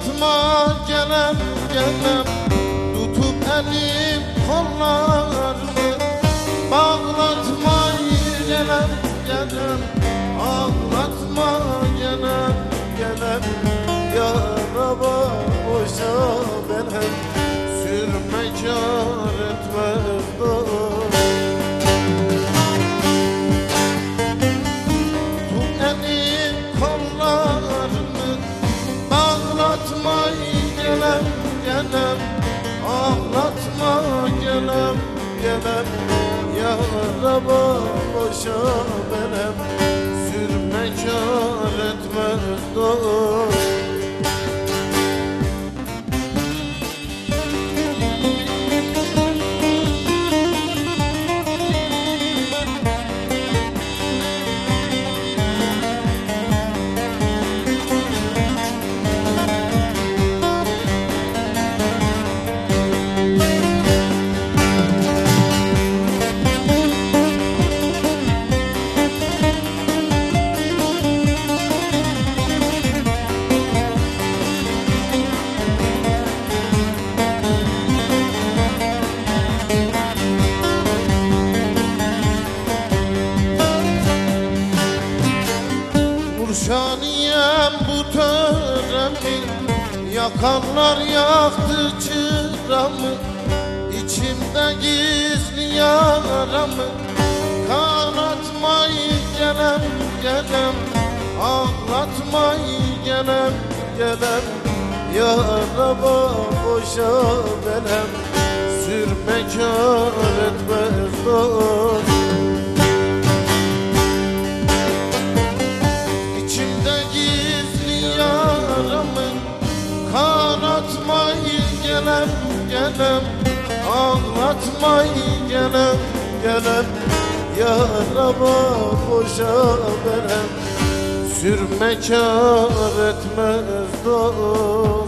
Bağlatma gelem gelem, tutup elim kollarını. Bağlatma gelem gelem, ağlatma gelem gelem. Yaraba boşa berhem, sürme kâr etmez dost. Tut elim kollarını, bağlatma gelem gelem, ağlatma gelem gelem. Yaraba boşa berhem, sürme kâr etmez dost. Nurşaniyem bu töremi, yakanlar yaktı çıramı. İçimde gizli yaramı, kanatmayı gelem gelem, ağlatmayı gelem gelem. Yaraba boşa berhem, sürme kâr etmez dost. Kanatmayı gelem gelem, ağlatmayı gelem gelem. Yaraba boşa berhem, sürme kâr etmez dost.